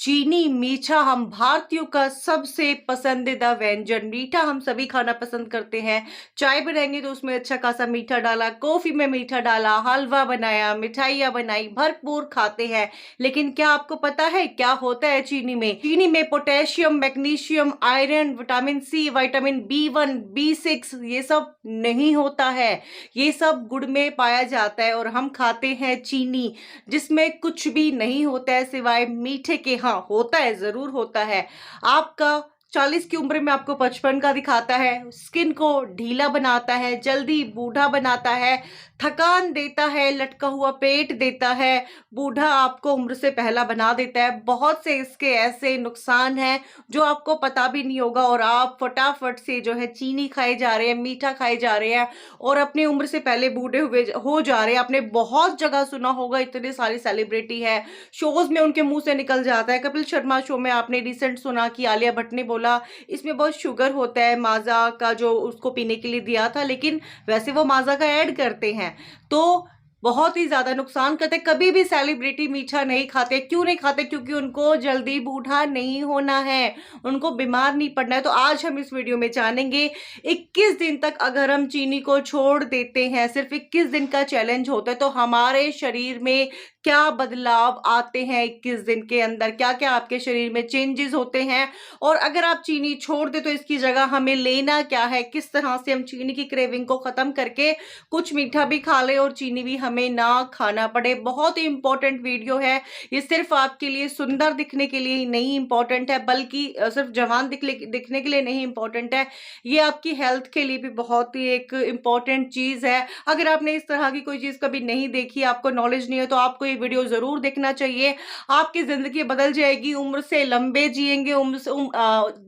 चीनी मीठा हम भारतीयों का सबसे पसंदीदा व्यंजन। मीठा हम सभी खाना पसंद करते हैं। चाय बनाएंगे तो उसमें अच्छा खासा मीठा डाला, कॉफी में मीठा डाला, हलवा बनाया, मिठाइयाँ बनाई, भरपूर खाते हैं। लेकिन क्या आपको पता है क्या होता है चीनी में? चीनी में potassium, magnesium, iron, vitamin C, vitamin B1, B6 ये सब नहीं होता है। ये सब गुड़ में पाया जाता है और हम खाते हैं चीनी, जिसमें कुछ भी नहीं होता है सिवाय मीठे के। हाँ, होता है, जरूर होता है। आपका 40 की उम्र में आपको 55 का दिखाता है, स्किन को ढीला बनाता है, जल्दी बूढ़ा बनाता है, थकान देता है, लटका हुआ पेट देता है, बूढ़ा आपको उम्र से पहला बना देता है। बहुत से इसके ऐसे नुकसान हैं जो आपको पता भी नहीं होगा, और आप फटाफट से जो है चीनी खाए जा रहे हैं, मीठा खाए जा रहे हैं और अपनी उम्र से पहले बूढ़े हुए हो जा रहे हैं। आपने बहुत जगह सुना होगा, इतने सारे सेलिब्रिटी है, शोज में उनके मुंह से निकल जाता है। कपिल शर्मा शो में आपने रिसेंट सुना कि आलिया भट्ट ने बोला इसमें बहुत शुगर होता है, माजा का जो उसको पीने के लिए दिया था, लेकिन वैसे वो माजा का ऐड करते हैं तो बहुत ही ज्यादा नुकसान करते। कभी भी सेलिब्रिटी मीठा नहीं खाते। क्यों नहीं खाते? क्योंकि उनको जल्दी बूढ़ा नहीं होना है, उनको बीमार नहीं पड़ना है। तो आज हम इस वीडियो में जानेंगे 21 दिन तक अगर हम चीनी को छोड़ देते हैं, सिर्फ 21 दिन का चैलेंज होता है, तो हमारे शरीर में क्या बदलाव आते हैं 21 दिन के अंदर, क्या क्या आपके शरीर में चेंजेस होते हैं। और अगर आप चीनी छोड़ दे तो इसकी जगह हमें लेना क्या है, किस तरह से हम चीनी की क्रेविंग को खत्म करके कुछ मीठा भी खा ले और चीनी भी हमें ना खाना पड़े। बहुत ही इंपॉर्टेंट वीडियो है ये। सिर्फ आपके लिए सुंदर दिखने के लिए ही नहीं इंपॉर्टेंट है, बल्कि सिर्फ जवान दिखने के लिए नहीं इंपॉर्टेंट है, ये आपकी हेल्थ के लिए भी बहुत ही एक इंपॉर्टेंट चीज है। अगर आपने इस तरह की कोई चीज कभी नहीं देखी, आपको नॉलेज नहीं है, तो आपको ये वीडियो जरूर देखना चाहिए। आपकी जिंदगी बदल जाएगी, उम्र से लंबे जिएंगे, उम्र से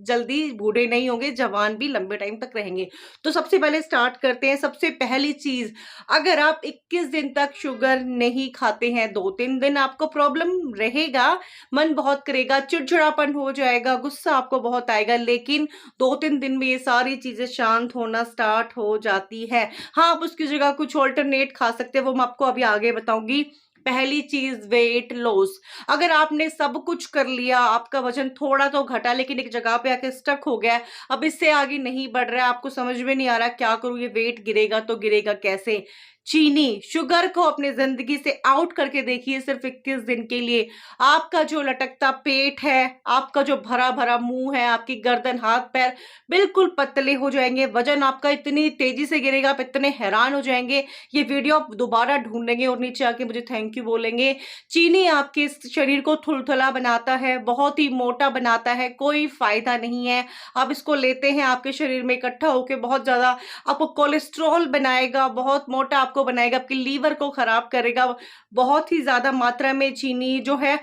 जल्दी बूढ़े नहीं होंगे, जवान भी लंबे टाइम तक रहेंगे। तो सबसे पहले स्टार्ट करते हैं। सबसे पहली चीज, अगर आप 21 दिन तक शुगर नहीं खाते हैं, 2-3 दिन आपको प्रॉब्लम रहेगा, मन बहुत करेगा, चिड़चिड़ापन हो जाएगा, गुस्सा आपको बहुत आएगा, लेकिन 2-3 दिन में ये सारी चीजें शांत होना स्टार्ट हो जाती है। हाँ, आप उसकी जगह कुछ ऑल्टरनेट खा सकते हैं, वो मैं आपको अभी आगे बताऊंगी। पहली चीज, वेट लॉस। अगर आपने सब कुछ कर लिया, आपका वजन थोड़ा तो घटा, लेकिन एक जगह पे आके स्टक हो गया, अब इससे आगे नहीं बढ़ रहा है, आपको समझ में नहीं आ रहा क्या करूं, ये वेट गिरेगा तो गिरेगा कैसे। चीनी, शुगर को अपने जिंदगी से आउट करके देखिए सिर्फ 21 दिन के लिए। आपका जो लटकता पेट है, आपका जो भरा भरा मुंह है, आपकी गर्दन, हाथ पैर बिल्कुल पतले हो जाएंगे, वजन आपका इतनी तेजी से गिरेगा, आप इतने हैरान हो जाएंगे। ये वीडियो आप दोबारा ढूंढेंगे और नीचे आके मुझे थैंक यू बोलेंगे। चीनी आपके शरीर को थुलथुला बनाता है, बहुत ही मोटा बनाता है, कोई फायदा नहीं है। आप इसको लेते हैं, आपके शरीर में इकट्ठा होकर बहुत ज्यादा आपको कोलेस्ट्रॉल बनाएगा, बहुत मोटा आपको बनाएगा, आपके लीवर को खराब करेगा। बहुत ही ज्यादा मात्रा में चीनी जो है,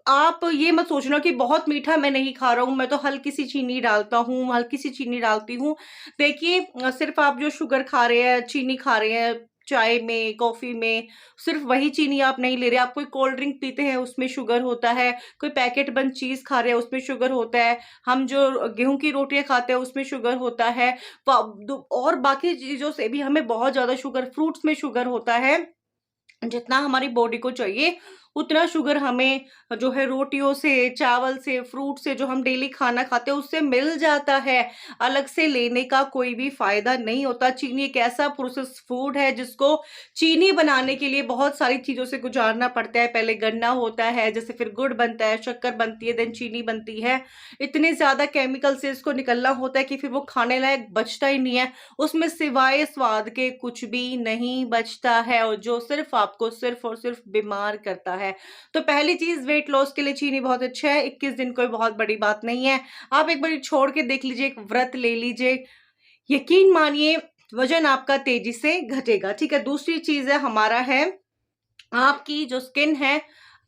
आप ये मत सोचना कि बहुत मीठा मैं नहीं खा रहा हूं, मैं तो हल्की सी चीनी डालता हूँ, हल्की सी चीनी डालती हूँ। देखिए, सिर्फ आप जो शुगर खा रहे हैं, चीनी खा रहे हैं चाय में, कॉफी में, सिर्फ वही चीनी आप नहीं ले रहे। आप कोई कोल्ड ड्रिंक पीते हैं उसमें शुगर होता है, कोई पैकेट बंद चीज खा रहे हैं उसमें शुगर होता है, हम जो गेहूं की रोटियां खाते हैं उसमें शुगर होता है, और बाकी चीजों से भी हमें बहुत ज्यादा शुगर, फ्रूट्स में शुगर होता है। जितना हमारी बॉडी को चाहिए उतना शुगर हमें जो है रोटियों से, चावल से, फ्रूट से, जो हम डेली खाना खाते हैं उससे मिल जाता है। अलग से लेने का कोई भी फायदा नहीं होता। चीनी एक ऐसा प्रोसेस फूड है जिसको चीनी बनाने के लिए बहुत सारी चीजों से गुजारना पड़ता है। पहले गन्ना होता है, जैसे फिर गुड़ बनता है, शक्कर बनती है, देन चीनी बनती है। इतने ज्यादा केमिकल से इसको निकलना होता है कि फिर वो खाने लायक बचता ही नहीं है, उसमें सिवाय स्वाद के कुछ भी नहीं बचता है, और जो सिर्फ आपको सिर्फ और सिर्फ बीमार करता है। तो पहली चीज, वेट लॉस के लिए चीनी बहुत अच्छा है। 21 दिन कोई बहुत बड़ी बात नहीं है, आप एक बार छोड़ के देख लीजिए, एक व्रत ले लीजिए, यकीन मानिए वजन आपका तेजी से घटेगा। ठीक है। दूसरी चीज है हमारा है आपकी जो स्किन है।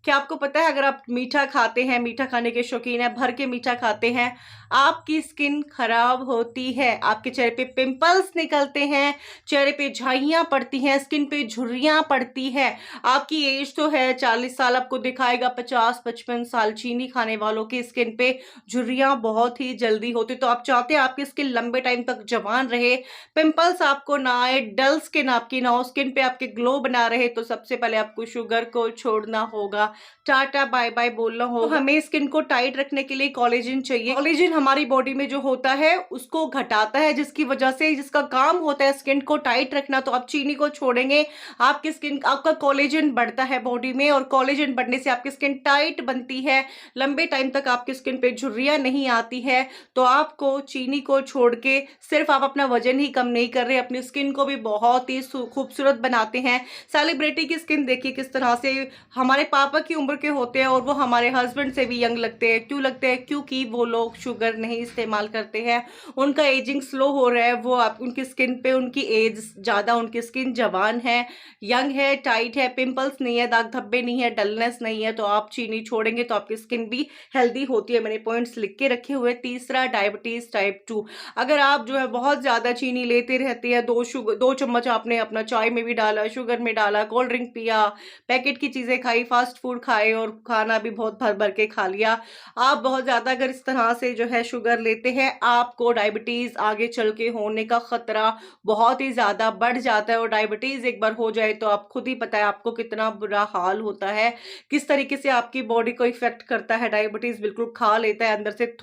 क्या आपको पता है, अगर आप मीठा खाते हैं, मीठा खाने के शौकीन है, भर के मीठा खाते हैं, आपकी स्किन खराब होती है, आपके चेहरे पे पिंपल्स निकलते हैं, चेहरे पे झाइयां पड़ती हैं, स्किन पे झुर्रियां पड़ती है। आपकी एज तो है 40 साल, आपको दिखाएगा 50-55 साल। चीनी खाने वालों की स्किन पे झुर्रियां बहुत ही जल्दी होती। तो आप चाहते हैं आपकी स्किन लंबे टाइम तक जवान रहे, पिंपल्स आपको ना आए, डल स्किन आपकी ना हो, स्किन पे आपके ग्लो बना रहे, तो सबसे पहले आपको शुगर को छोड़ना होगा। टाटा बाय बाय बोलना हो, तो हमें स्किन को टाइट रखने के लिए कोलेजन चाहिए। कोलेजन हमारी बॉडी में जो होता है उसको घटाता है, जिसकी वजह से जिसका काम होता है स्किन को टाइट रखना। तो आप चीनी को छोड़ेंगे, आपकी स्किन आपका कोलेजन बढ़ता है बॉडी में, और कोलेजन बढ़ने से आपकी स्किन टाइट बनती है, लंबे टाइम तक आपकी स्किन पे झुर्रियां नहीं आती है। तो आपको चीनी को छोड़ के सिर्फ आप अपना वजन ही कम नहीं कर रहे, अपनी स्किन को भी बहुत ही खूबसूरत बनाते हैं। सेलिब्रिटी की स्किन देखिए किस तरह से हमारे पापा की उम्र के होते हैं और वो हमारे हस्बैंड से भी यंग लगते हैं। क्यों लगते हैं? क्योंकि वो लोग शुगर नहीं इस्तेमाल करते हैं, उनका एजिंग स्लो हो रहा है। वो आप उनकी स्किन पे उनकी एज ज़्यादा, उनकी स्किन जवान है, यंग है, टाइट है, पिंपल्स नहीं है, दाग धब्बे नहीं है, डलनेस नहीं है। तो आप चीनी छोड़ेंगे तो आपकी स्किन भी हेल्दी होती है। मैंने पॉइंट्स लिख के रखे हुए। तीसरा, डायबिटीज टाइप 2। अगर आप जो है बहुत ज़्यादा चीनी लेते रहते हैं, 2 चम्मच आपने अपना चाय में भी डाला, शुगर में डाला, कोल्ड ड्रिंक पिया, पैकेट की चीज़ें खाई, फास्ट फूड खाए और खाना भी बहुत भर भर के खा लिया, आप बहुत ज़्यादा अगर इस तरह से जो है शुगर लेते हैं, आपको डायबिटीज़ आगे चल के होने का खतरा बहुत ही ज़्यादा बढ़ जाता है। और डायबिटीज़ एक बार हो जाए तो आप खुद ही पता है आपको कितना बुरा हाल होता है, किस तरीके से आपकी बॉडी को इफेक्ट करता है। डायबिटीज़ बिल्कुल खा लेता है, अंदर से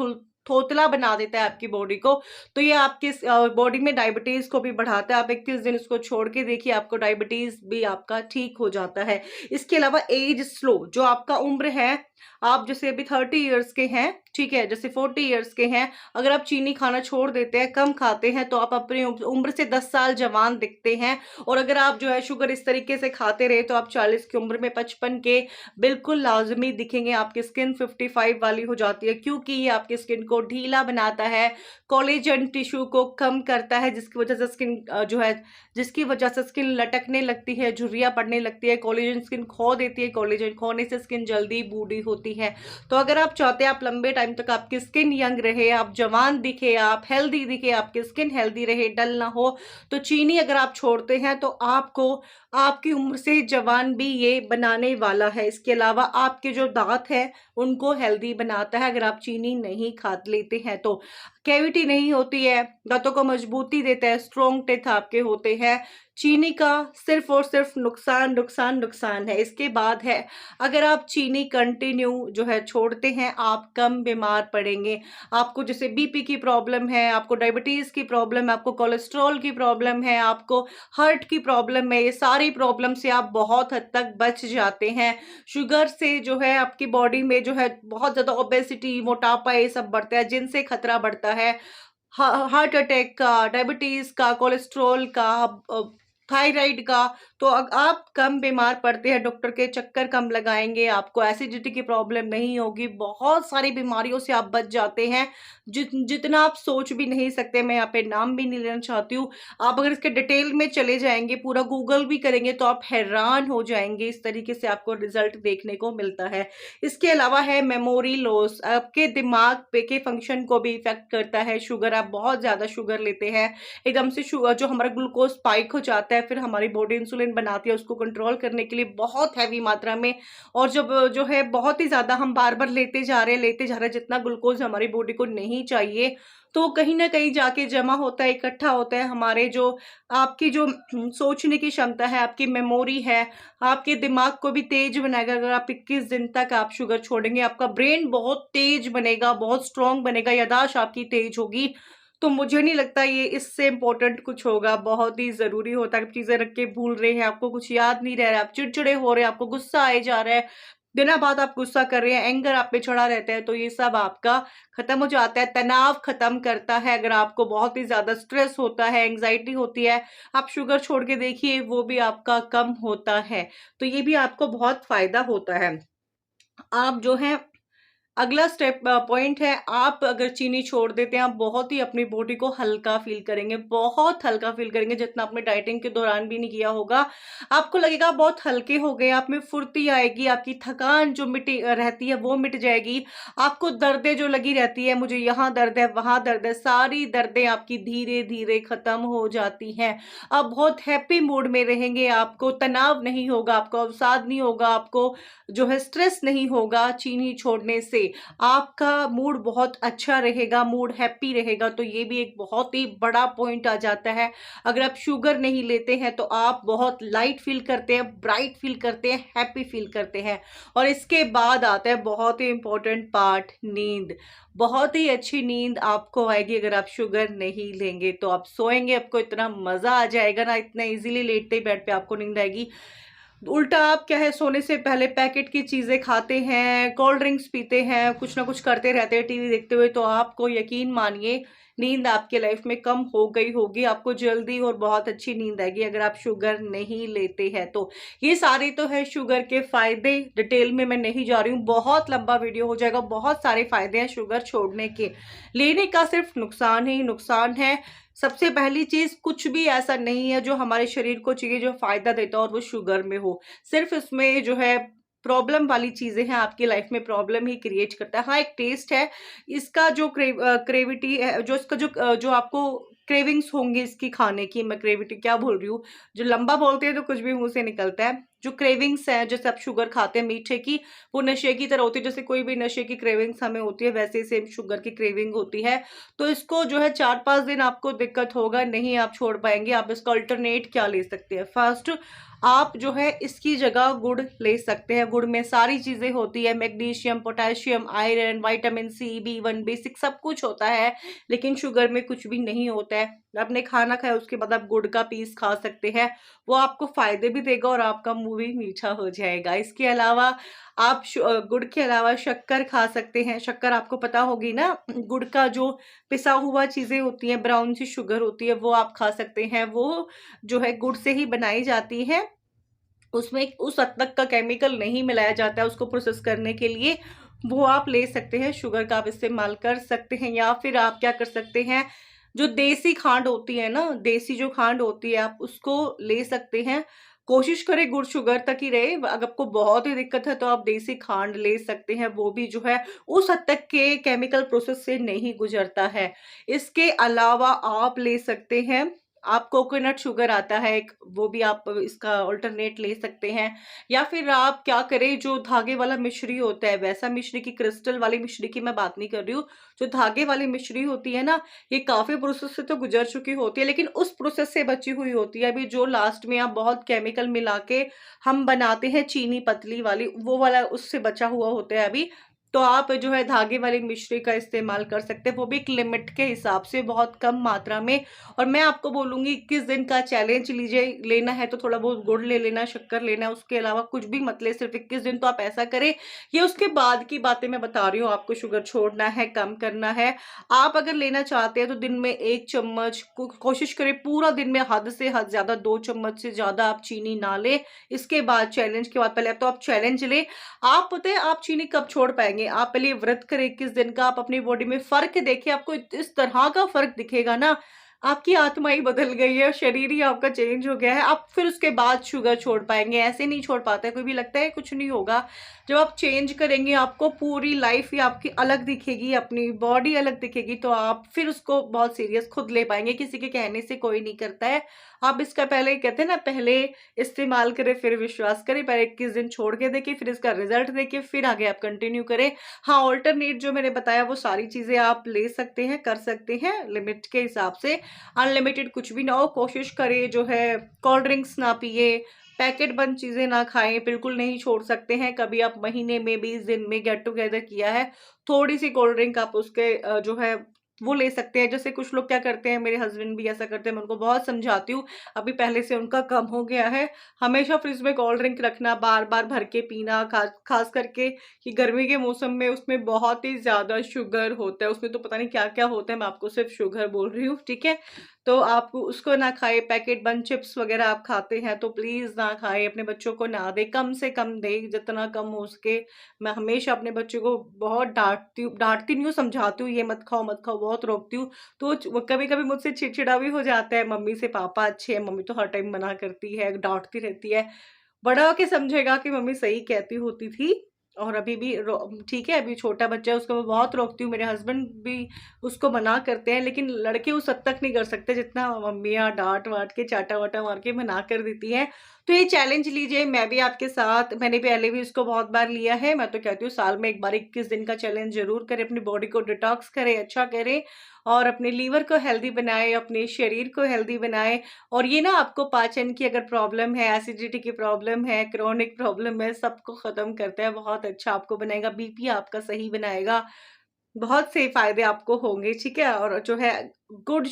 थोतला बना देता है आपकी बॉडी को। तो ये आपकी बॉडी में डायबिटीज को भी बढ़ाता है। आप 21 दिन इसको छोड़ के देखिए, आपको डायबिटीज भी आपका ठीक हो जाता है। इसके अलावा एज स्लो, जो आपका उम्र है, आप जैसे अभी 30 ईयर्स के हैं, ठीक है, जैसे 40 ईयर्स के हैं, अगर आप चीनी खाना छोड़ देते हैं, कम खाते हैं, तो आप अपनी उम्र से 10 साल जवान दिखते हैं। और अगर आप जो है शुगर इस तरीके से खाते रहे तो आप 40 की उम्र में 55 के बिल्कुल लाजमी दिखेंगे। आपकी स्किन 55 वाली हो जाती है, क्योंकि ये आपकी स्किन को ढीला बनाता है, कोलेजन टिश्यू को कम करता है, जिसकी वजह से स्किन जो है जिसकी वजह से स्किन लटकने लगती है, झुर्रियां पड़ने लगती है, कोलेजन स्किन खो देती है। कोलेजन खोने से स्किन जल्दी बूढ़ी होती है। तो अगर आप चाहते हैं आप लंबे टाइम तक आपकी स्किन यंग रहे, आप जवान दिखे, आप हेल्दी दिखे, आपकी स्किन हेल्दी रहे, डल ना हो, तो चीनी अगर आप छोड़ते हैं तो आपको आपकी उम्र से जवान भी ये बनाने वाला है। इसके अलावा आपके जो दांत हैं उनको हेल्दी बनाता है अगर आप चीनी नहीं खा लेते हैं तो। कैविटी नहीं होती है, दांतों को मजबूती देता है, स्ट्रॉन्ग टीथ आपके होते हैं। चीनी का सिर्फ और सिर्फ नुकसान नुकसान नुकसान है। इसके बाद है, अगर आप चीनी कंटिन्यू जो है छोड़ते हैं, आप कम बीमार पड़ेंगे। आपको जैसे बीपी की प्रॉब्लम है, आपको डायबिटीज की प्रॉब्लम है, आपको कोलेस्ट्रॉल की प्रॉब्लम है, आपको हार्ट की प्रॉब्लम है, ये सारी प्रॉब्लम से आप बहुत हद तक बच जाते हैं। शुगर से जो है आपकी बॉडी में जो है बहुत ज्यादा ओबेसिटी, मोटापा, ये सब बढ़ता है, जिनसे खतरा बढ़ता है हार्ट अटैक का, डायबिटीज का, कोलेस्ट्रॉल का, थायराइड का। तो आप कम बीमार पड़ते हैं, डॉक्टर के चक्कर कम लगाएंगे, आपको एसिडिटी की प्रॉब्लम नहीं होगी, बहुत सारी बीमारियों से आप बच जाते हैं, जितना आप सोच भी नहीं सकते। मैं यहाँ पे नाम भी नहीं लेना चाहती हूँ। आप अगर इसके डिटेल में चले जाएंगे, पूरा गूगल भी करेंगे, तो आप हैरान हो जाएंगे, इस तरीके से आपको रिजल्ट देखने को मिलता है। इसके अलावा है मेमोरी लॉस, आपके दिमाग पे के फंक्शन को भी इफेक्ट करता है। शुगर, आप बहुत ज्यादा शुगर लेते हैं, एकदम से शुगर जो हमारा ग्लूकोज स्पाइक हो जाता है, फिर हमारी बॉडी इंसुलिन बनाती है, उसको कंट्रोल करने के लिए बहुत हैवी मात्रा में। और जब जो है बहुत ही ज्यादा हम बार बार लेते जा रहे हैं जितना ग्लूकोज हमारी बॉडी को नहीं चाहिए, तो कहीं ना कहीं जाके जमा होता है, इकट्ठा होता है। हमारे जो आपकी जो सोचने की क्षमता है, आपकी मेमोरी है, आपके दिमाग को भी तेज बनाएगा। अगर आप 21 दिन तक आप शुगर छोड़ेंगे, आपका ब्रेन बहुत तेज बनेगा, बहुत स्ट्रांग बनेगा, याददाश्त आपकी तेज होगी। तो मुझे नहीं लगता ये इससे इम्पोर्टेंट कुछ होगा। बहुत ही ज़रूरी होता है, चीज़ें रख के भूल रहे हैं, आपको कुछ याद नहीं रह रहा है, आप चिड़चिड़े हो रहे हैं, आपको गुस्सा आए जा रहा है, बिना बात आप गुस्सा कर रहे हैं, एंगर आप पे चढ़ा रहता है, तो ये सब आपका खत्म हो जाता है। तनाव खत्म करता है। अगर आपको बहुत ही ज़्यादा स्ट्रेस होता है, एंग्जाइटी होती है, आप शुगर छोड़ के देखिए, वो भी आपका कम होता है। तो ये भी आपको बहुत फ़ायदा होता है। आप जो है अगला स्टेप पॉइंट है, आप अगर चीनी छोड़ देते हैं, आप बहुत ही अपनी बॉडी को हल्का फील करेंगे, बहुत हल्का फील करेंगे, जितना आपने डाइटिंग के दौरान भी नहीं किया होगा। आपको लगेगा बहुत हल्के हो गए, आप में फुर्ती आएगी, आपकी थकान जो मिटी रहती है वो मिट जाएगी। आपको दर्दें जो लगी रहती है, मुझे यहाँ दर्द है, वहाँ दर्द है, सारी दर्दें आपकी धीरे धीरे खत्म हो जाती हैं। आप बहुत हैप्पी मूड में रहेंगे, आपको तनाव नहीं होगा, आपको अवसाद नहीं होगा, आपको जो है स्ट्रेस नहीं होगा चीनी छोड़ने से। से आपका मूड बहुत अच्छा रहेगा, मूड हैप्पी रहेगा, तो ये भी एक बहुत ही बड़ा पॉइंट आ जाता है। अगर आप शुगर नहीं लेते हैं तो आप बहुत लाइट फील करते हैं, ब्राइट फील करते हैं, हैप्पी फील करते हैं। और इसके बाद आता है बहुत ही इंपॉर्टेंट पार्ट, नींद। बहुत ही अच्छी नींद आपको आएगी अगर आप शुगर नहीं लेंगे। तो आप सोएंगे, आपको इतना मजा आ जाएगा ना, इतना इजीली लेटते ही बेड पे आपको नींद आएगी। उल्टा आप क्या है, सोने से पहले पैकेट की चीजें खाते हैं, कोल्ड ड्रिंक्स पीते हैं, कुछ ना कुछ करते रहते हैं टीवी देखते हुए, तो आपको यकीन मानिए नींद आपके लाइफ में कम हो गई होगी। आपको जल्दी और बहुत अच्छी नींद आएगी अगर आप शुगर नहीं लेते हैं तो। ये सारे तो है शुगर के फायदे, डिटेल में मैं नहीं जा रही हूँ, बहुत लंबा वीडियो हो जाएगा। बहुत सारे फायदे हैं शुगर छोड़ने के, लेने का सिर्फ नुकसान ही नुकसान है। सबसे पहली चीज, कुछ भी ऐसा नहीं है जो हमारे शरीर को चाहिए जो फायदा देता हो और वो शुगर में हो। सिर्फ इसमें जो है प्रॉब्लम वाली चीजें हैं, आपकी लाइफ में प्रॉब्लम ही क्रिएट करता है। हाँ, एक टेस्ट है इसका, जो क्रेविटी है, जो इसका जो आपको क्रेविंग्स होंगी इसकी खाने की, मैं क्रेविटी क्या बोल रही हूँ, जो लंबा बोलते हैं तो कुछ भी मुंह से निकलता है। जो क्रेविंग्स है, जैसे आप शुगर खाते हैं मीठे की, वो नशे की तरह होती है। जैसे कोई भी नशे की क्रेविंग्स हमें होती है, वैसे ही सेम शुगर की क्रेविंग होती है। तो इसको जो है 4-5 दिन आपको दिक्कत होगा, नहीं आप छोड़ पाएंगे। आप इसका अल्टरनेट क्या ले सकते हैं? फर्स्ट, आप जो है इसकी जगह गुड़ ले सकते हैं। गुड़ में सारी चीजें होती है, magnesium, potassium, iron, vitamin C, B1, B6 सब कुछ होता है, लेकिन शुगर में कुछ भी नहीं होता है। आपने खाना खाया उसके बाद आप गुड़ का पीस खा सकते हैं, वो आपको फायदे भी देगा और आपका मुंह भी मीठा हो जाएगा। इसके अलावा आप गुड़ के अलावा शक्कर खा सकते हैं। शक्कर आपको पता होगी ना, गुड़ का जो पिसा हुआ चीजें होती हैं, ब्राउन सी शुगर होती है, वो आप खा सकते हैं। वो जो है गुड़ से ही बनाई जाती है, उसमें उस हद तक का केमिकल नहीं मिलाया जाता है उसको प्रोसेस करने के लिए। वो आप ले सकते हैं, शुगर का आप इस्तेमाल कर सकते हैं। या फिर आप क्या कर सकते हैं, जो देसी खांड होती है ना, देसी जो खांड होती है, आप उसको ले सकते हैं। कोशिश करें गुड़ शुगर तक ही रहे। अगर आपको बहुत ही दिक्कत है तो आप देसी खांड ले सकते हैं, वो भी जो है उस हद तक के केमिकल प्रोसेस से नहीं गुजरता है। इसके अलावा आप ले सकते हैं, आप कोकोनट शुगर आता है एक, वो भी आप इसका अल्टरनेट ले सकते हैं। या फिर आप क्या करें, जो धागे वाला मिश्री होता है, वैसा मिश्री की, क्रिस्टल वाली मिश्री की मैं बात नहीं कर रही हूँ। जो धागे वाली मिश्री होती है ना, ये काफी प्रोसेस से तो गुजर चुकी होती है, लेकिन उस प्रोसेस से बची हुई होती है। अभी जो लास्ट में आप बहुत केमिकल मिला के हम बनाते हैं, चीनी पतली वाली, वो वाला उससे बचा हुआ होता है अभी। तो आप जो है धागे वाली मिश्री का इस्तेमाल कर सकते हैं, वो भी एक लिमिट के हिसाब से, बहुत कम मात्रा में। और मैं आपको बोलूंगी 21 दिन का चैलेंज लीजिए। लेना है तो थोड़ा बहुत गुड़ ले लेना, शक्कर लेना, उसके अलावा कुछ भी मत ले, सिर्फ 21 दिन तो आप ऐसा करें। ये उसके बाद की बातें मैं बता रही हूँ, आपको शुगर छोड़ना है, कम करना है। आप अगर लेना चाहते हैं तो दिन में 1 चम्मच, कोशिश करें पूरा दिन में हद से हद ज्यादा 2 चम्मच से ज्यादा आप चीनी ना ले। इसके बाद चैलेंज के बाद, पहले तो आप चैलेंज ले। आप पता है आप चीनी कब छोड़ पाएंगे? आप पहले व्रत करें 21 दिन का, आप अपनी बॉडी में फर्क देखिए, आपको इस तरह का फर्क दिखेगा ना, आपकी आत्मा ही बदल गई है, शरीर ही आपका चेंज हो गया है। आप फिर उसके बाद शुगर छोड़ पाएंगे, ऐसे नहीं छोड़ पाता है कोई भी, लगता है कुछ नहीं होगा। जब आप चेंज करेंगे, आपको पूरी लाइफ ही आपकी अलग दिखेगी, अपनी बॉडी अलग दिखेगी, तो आप फिर उसको बहुत सीरियस खुद ले पाएंगे, किसी के कहने से कोई नहीं करता है। आप इसका पहले कहते हैं ना, पहले इस्तेमाल करें फिर विश्वास करें, पहले 21 दिन छोड़ के देखिए, फिर इसका रिजल्ट देखिए, फिर आगे आप कंटिन्यू करें। हाँ, ऑल्टरनेट जो मैंने बताया वो सारी चीजें आप ले सकते हैं, कर सकते हैं लिमिट के हिसाब से। अनलिमिटेड कुछ भी ना हो। कोशिश करें जो है कोल्ड ड्रिंक्स ना पिए, पैकेट बंद चीजें ना खाएं, बिल्कुल नहीं छोड़ सकते हैं। कभी आप महीने में 20 दिन में गेट टुगेदर किया है, थोड़ी सी कोल्ड ड्रिंक आप उसके जो है वो ले सकते हैं। जैसे कुछ लोग क्या करते हैं, मेरे हस्बैंड भी ऐसा करते हैं, मैं उनको बहुत समझाती हूँ, अभी पहले से उनका कम हो गया है। हमेशा फ्रिज में कोल्ड ड्रिंक रखना, बार बार भर के पीना, खास करके कि गर्मी के मौसम में उसमें बहुत ही ज्यादा शुगर होता है, उसमें तो पता नहीं क्या क्या होता है, मैं आपको सिर्फ शुगर बोल रही हूँ, ठीक है। तो आप उसको ना खाए। पैकेट बंद चिप्स वगैरह आप खाते हैं तो प्लीज ना खाए, अपने बच्चों को ना दे, कम से कम दे, जितना कम हो सके। मैं हमेशा अपने बच्चों को बहुत डांटती नहीं हूँ, समझाती हूँ, ये मत खाओ मत खाओ, बहुत रोकती हूँ। तो वो कभी कभी मुझसे चिड़चिड़ा भी हो जाता है, मम्मी से पापा अच्छे हैं, मम्मी तो हर टाइम मना करती है, डांटती रहती है। बड़ा होके समझेगा कि मम्मी सही कहती होती थी। और अभी भी ठीक है, अभी छोटा बच्चा है, उसको मैं बहुत रोकती हूँ, मेरे हस्बैंड भी उसको मना करते हैं, लेकिन लड़के उस हद तक नहीं कर सकते जितना मम्मियाँ डांट वाट के चाटा वाटा मार के मना कर देती हैं। तो ये चैलेंज लीजिए, मैं भी आपके साथ, मैंने पहले भी इसको बहुत बार लिया है। मैं तो कहती हूँ साल में एक बार 21 दिन का चैलेंज जरूर करें, अपनी बॉडी को डिटॉक्स करें, अच्छा करें, और अपने लीवर को हेल्दी बनाए, अपने शरीर को हेल्दी बनाए। और ये ना आपको पाचन की अगर प्रॉब्लम है, एसिडिटी की प्रॉब्लम है, क्रोनिक प्रॉब्लम है, सबको खत्म करता है, बहुत अच्छा आपको बनाएगा, बीपी आपका सही बनाएगा, बहुत से फायदे आपको होंगे, ठीक है। और जो है गुड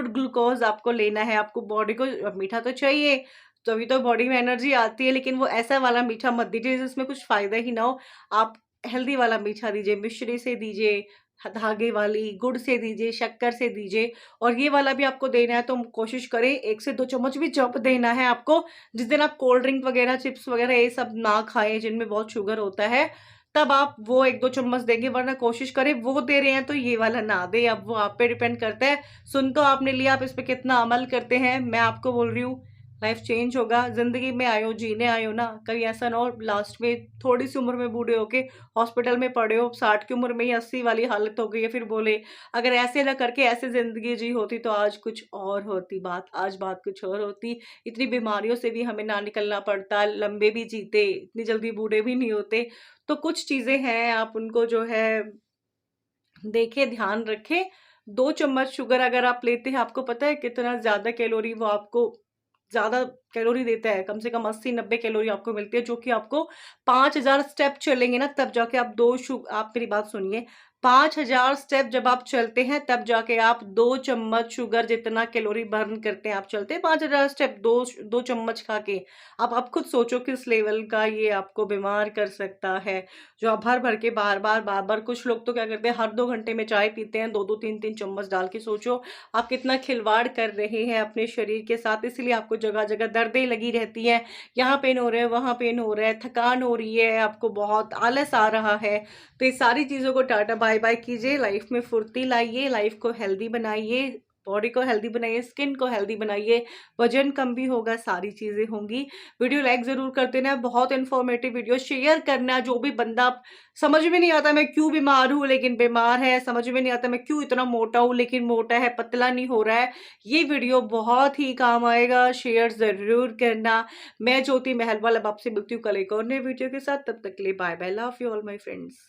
ग्लूकोज आपको लेना है, आपको बॉडी को मीठा तो चाहिए, तभी तो बॉडी में एनर्जी आती है, लेकिन वो ऐसा वाला मीठा मत दीजिए जिसमें कुछ फायदा ही ना हो। आप हेल्दी वाला मीठा दीजिए, मिश्री से दीजिए, धागे वाली, गुड़ से दीजिए, शक्कर से दीजिए। और ये वाला भी आपको देना है तो कोशिश करें 1 से 2 चम्मच भी जब देना है आपको। जिस दिन आप कोल्ड ड्रिंक वगैरह, चिप्स वगैरह ये सब ना खाएं जिनमें बहुत शुगर होता है, तब आप वो 1-2 चम्मच देंगे, वरना कोशिश करें वो दे रहे हैं तो ये वाला ना दें। अब वो आप पे डिपेंड करता है। सुन तो आपने लिया, आप इस पे कितना अमल करते हैं। मैं आपको बोल रही हूँ, लाइफ चेंज होगा। ज़िंदगी में आए हो, जीने आए हो ना, कहीं ऐसा ना हो लास्ट में थोड़ी-सी उम्र में बूढ़े होके हॉस्पिटल में पड़े हो, 60 की उम्र में ही 80 वाली हालत हो गई है, फिर बोले अगर ऐसे ना करके ऐसे ज़िंदगी जी होती तो आज कुछ और होती बात, आज बात कुछ और होती। इतनी बीमारियों से भी हमें ना निकलना पड़ता, लंबे भी जीते, इतनी जल्दी बूढ़े भी नहीं होते। तो कुछ चीज़ें हैं, आप उनको जो है देखें, ध्यान रखें। 2 चम्मच शुगर अगर आप लेते हैं, आपको पता है कितना ज़्यादा कैलोरी वो आपको ज़्यादा कैलोरी देता है। कम से कम 80-90 कैलोरी आपको मिलती है, जो कि आपको 5000 स्टेप चलेंगे ना, तब जाके आप 2 आप मेरी बात सुनिए, 5000 स्टेप जब आप चलते हैं, तब जाके आप 2 चम्मच शुगर जितना कैलोरी बर्न करते हैं। आप चलते हैं 5000 स्टेप 2 चम्मच खा के। अब आप खुद सोचो किस लेवल का ये आपको बीमार कर सकता है। जो आप भर-भर के बार-बार कुछ लोग तो क्या करते हैं, हर 2 घंटे में चाय पीते हैं, 2-2 3-3 चम्मच डाल के। सोचो आप कितना खिलवाड़ कर रहे हैं अपने शरीर के साथ, इसलिए आपको जगह-जगह दर्दें लगी रहती हैं। यहाँ पेन हो रहा है, वहाँ पेन हो रहा है, थकान हो रही है, आपको बहुत आलस आ रहा है। तो ये सारी चीज़ों को टाटा बाय-बाय कीजिए, लाइफ में फुर्ती लाइए, लाइफ को हेल्दी बनाइए, बॉडी को हेल्दी बनाइए, स्किन को हेल्दी बनाइए, वज़न कम भी होगा, सारी चीज़ें होंगी। वीडियो लाइक ज़रूर कर देना, बहुत इन्फॉर्मेटिव वीडियो शेयर करना। जो भी बंदा समझ में नहीं आता मैं क्यों बीमार हूँ लेकिन बीमार है, समझ में नहीं आता मैं क्यों इतना मोटा हूँ लेकिन मोटा है, पतला नहीं हो रहा है, ये वीडियो बहुत ही काम आएगा, शेयर ज़रूर करना। मैं ज्योति महलवाल अब आपसे मिलती हूँ कल एक और नए वीडियो के साथ, तब तक के लिए bye bye, love you all my friends.